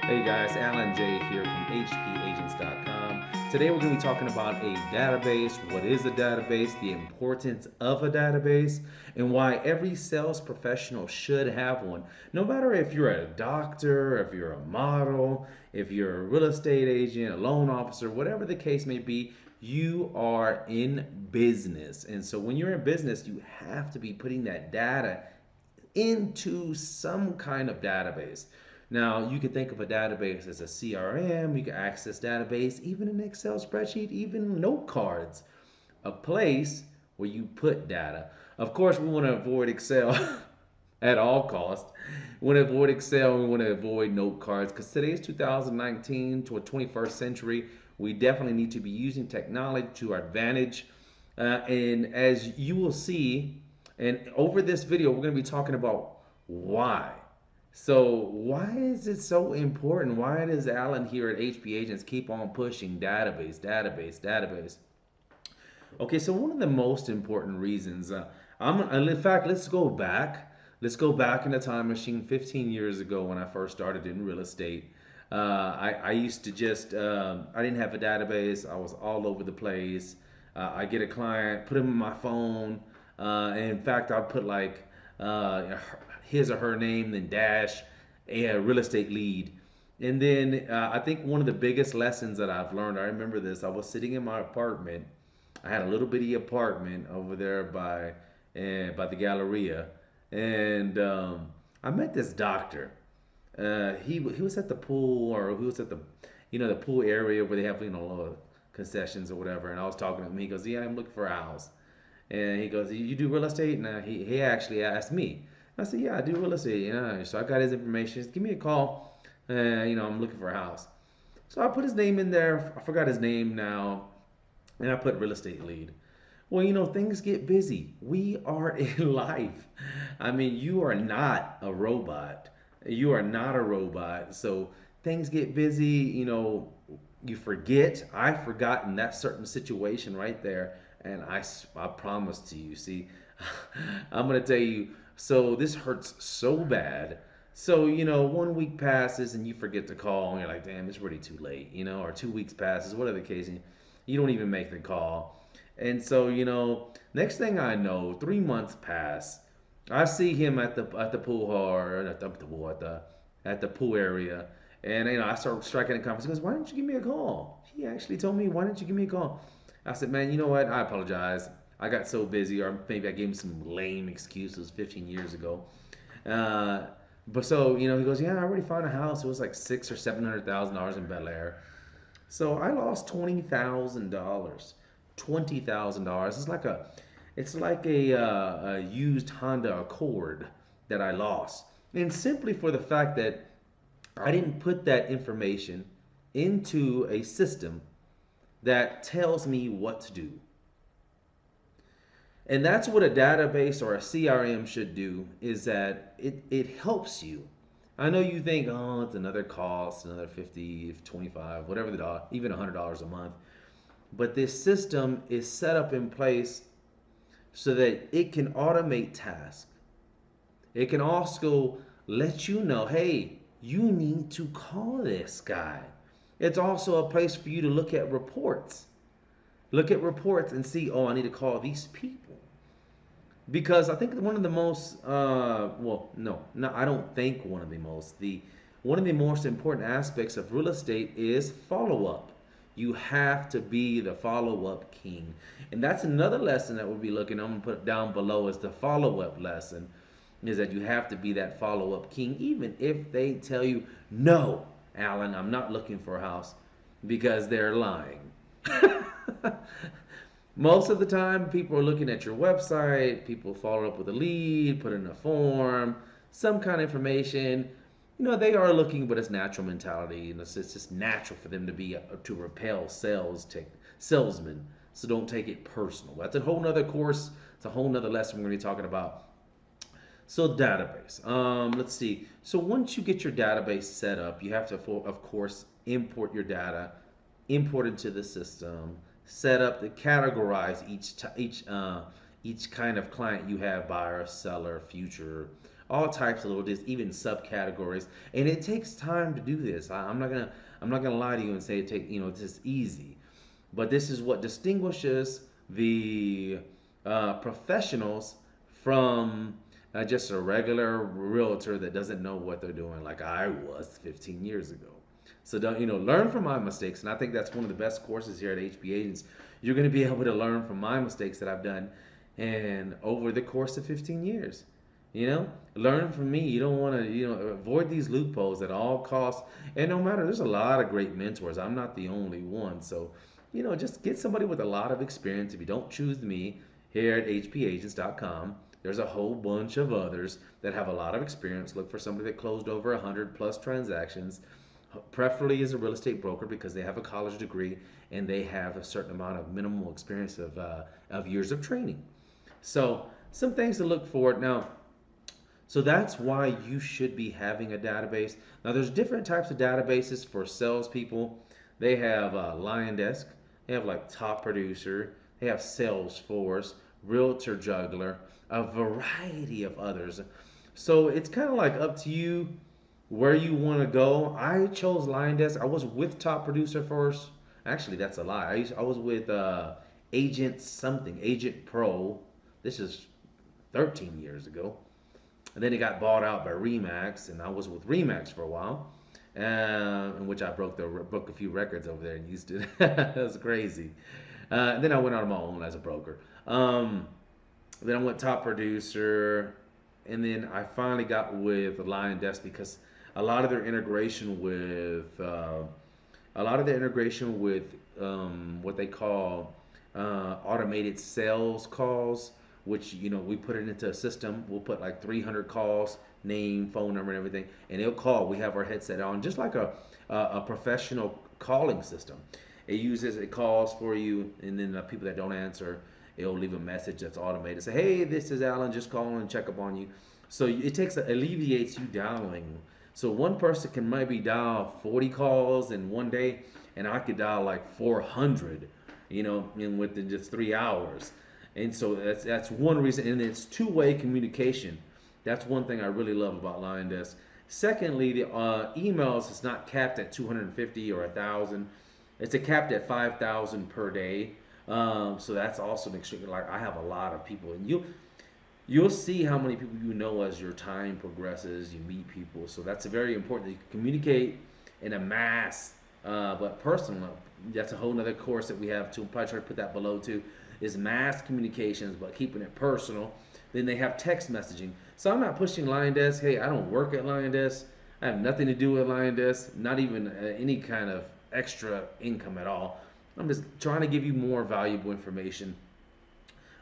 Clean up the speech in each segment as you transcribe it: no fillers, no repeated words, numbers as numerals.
Hey guys, Alan J here from HPAgents.com. Today we're going to be talking about a database, what is a database, the importance of a database, and why every sales professional should have one. No matter if you're a doctor, if you're a model, if you're a real estate agent, a loan officer, whatever the case may be, you are in business. And so when you're in business, you have to be putting that data into some kind of database. Now, you can think of a database as a CRM, you can access database, even an Excel spreadsheet, even note cards, a place where you put data. Of course, we want to avoid Excel at all costs. We want to avoid Excel, we want to avoid note cards because today's 2019 to a 21st century. We definitely need to be using technology to our advantage. And as you will see, and over this video, we're going to be talking about why. So, why is it so important? Why does Alan here at HP Agents keep on pushing database, database, database? Okay, so one of the most important reasons, in fact, let's go back. Let's go back in the time machine 15 years ago when I first started in real estate. I used to just, I didn't have a database. I was all over the place. I get a client, put him in my phone. And in fact, I'll put like his or her name, then dash a real estate lead. And then I think one of the biggest lessons that I've learned, I remember this, I was sitting in my apartment. I had a little bitty apartment over there by the Galleria, and I met this doctor. He was at the pool, or he was at the the pool area where they have concessions or whatever. And I was talking to him. He goes, "Yeah, I'm looking for a house." And he goes, "You do real estate?" And he actually asked me. I said, "Yeah, I do real estate." Yeah. So I got his information. He said, "Give me a call. I'm looking for a house." So I put his name in there. I forgot his name now, and I put real estate lead. Well, things get busy. We are in life. I mean, you are not a robot. You are not a robot. So things get busy. You forget. I forgot in that certain situation right there. And I promise to you, see, I'm going to tell you, so this hurts so bad. So, 1 week passes and you forget to call and you're like, damn, it's already too late, or 2 weeks passes, whatever the case, and you don't even make the call. And so, next thing I know, 3 months pass. I see him at the pool hall, or at the pool area, and I start striking a conversation. He goes, "Why didn't you give me a call?" He actually told me, "Why didn't you give me a call?" I said, "Man, you know what? I apologize. I got so busy, or maybe I gave him some lame excuses 15 years ago." Uh, but so he goes, "Yeah, I already found a house. It was like $600,000 or $700,000 in Bel Air." So I lost $20,000. $20,000. It's like a used Honda Accord that I lost, and simply for the fact that I didn't put that information into a system that tells me what to do. And that's what a database or a CRM should do, is that it helps you. I know you think, oh, it's another cost, another 50, 25, whatever the dollar, even $100 a month. But this system is set up in place so that it can automate tasks. It can also let you know, hey, you need to call this guy. It's also a place for you to look at reports. Look at reports and see, oh, I need to call these people. Because I think one of the most, well, no, I don't think one of the most. One of the most important aspects of real estate is follow up. You have to be the follow up king, and that's another lesson that we'll be looking. I'm gonna put down below as the follow up lesson, is that you have to be that follow up king, even if they tell you, "No, Alan, I'm not looking for a house," because they're lying. Most of the time, people are looking at your website, people follow up with a lead, put in a form, some kind of information. They are looking, but it's natural mentality, and it's just natural for them to repel salesmen. So don't take it personal. That's a whole nother course. It's a whole nother lesson we're going to be talking about. So database. Let's see. So once you get your database set up, you have to, of course, import your data, import into the system, set up to categorize each kind of client you have: buyer, seller, future, all types of little just even subcategories. And it takes time to do this. I'm not gonna lie to you and say it take it's just easy. But this is what distinguishes the professionals from just a regular realtor that doesn't know what they're doing, like I was 15 years ago. So don't learn from my mistakes, and I think that's one of the best courses here at HP Agents. You're going to be able to learn from my mistakes that I've done, and over the course of 15 years, learn from me. You don't want to avoid these loopholes at all costs. And no matter, there's a lot of great mentors. I'm not the only one. So just get somebody with a lot of experience. If you don't choose me here at HPAgents.com, there's a whole bunch of others that have a lot of experience. Look for somebody that closed over 100 plus transactions, preferably as a real estate broker because they have a college degree and they have a certain amount of minimal experience of years of training. So some things to look for now. So that's why you should be having a database. Now there's different types of databases for salespeople. They have LionDesk, they have like Top Producer, they have Salesforce, Realtor Juggler, a variety of others. So it's kind of like up to you where you want to go. I chose LionDesk. I was with Top Producer first. Actually, that's a lie. I was with Agent Pro. This is 13 years ago. And then it got bought out by Remax, and I was with Remax for a while, in which I broke a few records over there and used it. That was crazy. Then I went on my own as a broker. Then I went Top Producer, and then I finally got with LionDesk because a lot of their integration with what they call automated sales calls, which we put it into a system. We'll put like 300 calls, name, phone number, and everything, and it'll call. We have our headset on, just like a professional calling system. It calls for you, and then the people that don't answer, it'll leave a message that's automated. Say, hey, this is Alan, just calling and check up on you. So it alleviates you dialing. So one person can maybe dial 40 calls in one day, and I could dial like 400, in within just 3 hours. And so that's one reason, and it's two-way communication. That's one thing I really love about LionDesk. Secondly, the emails is not capped at 250 or 1,000. It's capped at 5,000 per day. So that's also an extreme. Like I have a lot of people, and you'll see how many people you know as your time progresses. You meet people, so that's very important. You communicate in a mass, but personal. That's a whole nother course that we have too. Probably try to put that below too. Is mass communications, but keeping it personal. Then they have text messaging. So I'm not pushing LionDesk. Hey, I don't work at LionDesk. I have nothing to do with LionDesk. Not even any kind of extra income at all. I'm just trying to give you more valuable information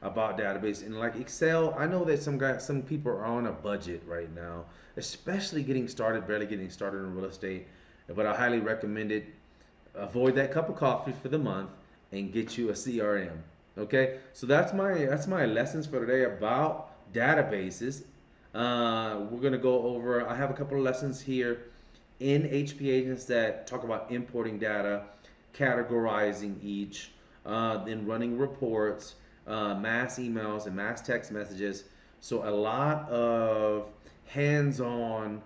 about database. And like Excel, I know that some people are on a budget right now, especially barely getting started in real estate. But I highly recommend it. Avoid that cup of coffee for the month and get you a CRM. Okay, so that's my lessons for today about databases. We're gonna go over. I have a couple of lessons here in HP Agents that talk about importing data, categorizing each, then running reports, mass emails and mass text messages. So a lot of hands-on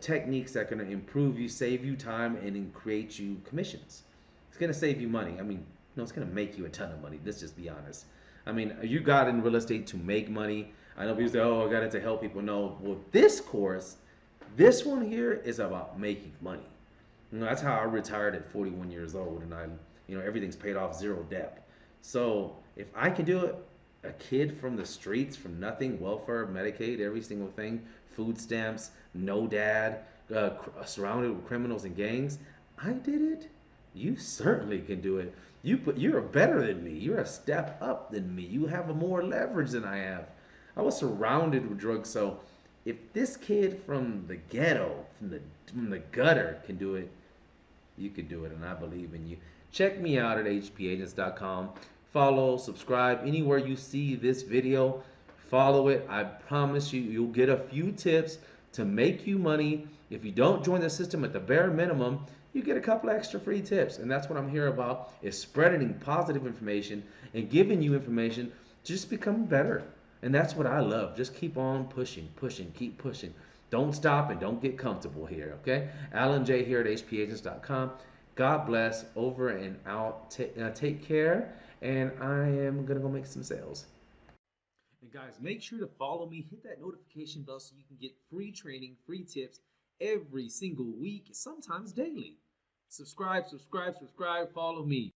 techniques that are going to improve you, save you time, and create you commissions. It's going to save you money. I mean, no, it's going to make you a ton of money. Let's just be honest. I mean, you got in real estate to make money. I know people say, oh, I got it to help people. No, well, this one here is about making money. That's how I retired at 41 years old, and everything's paid off, zero debt. So if I can do it, a kid from the streets, from nothing, welfare, Medicaid, every single thing, food stamps, no dad, surrounded with criminals and gangs, I did it. You certainly can do it. You're better than me. You're a step up than me. You have more leverage than I have. I was surrounded with drugs, so if this kid from the ghetto, from the gutter can do it, you can do it, and I believe in you. Check me out at HPAgents.com. Follow, subscribe anywhere you see this video. Follow it. I promise you, you'll get a few tips to make you money. If you don't join the system at the bare minimum, you get a couple extra free tips, and that's what I'm here about, is spreading positive information and giving you information just to become better And that's what I love. Just keep on pushing, pushing, keep pushing. Don't stop and don't get comfortable here, okay? Alan J here at HPAgents.com. God bless. Over and out. Take care. And I am going to go make some sales. And guys, make sure to follow me. Hit that notification bell so you can get free training, free tips every single week, sometimes daily. Subscribe, subscribe, subscribe. Follow me.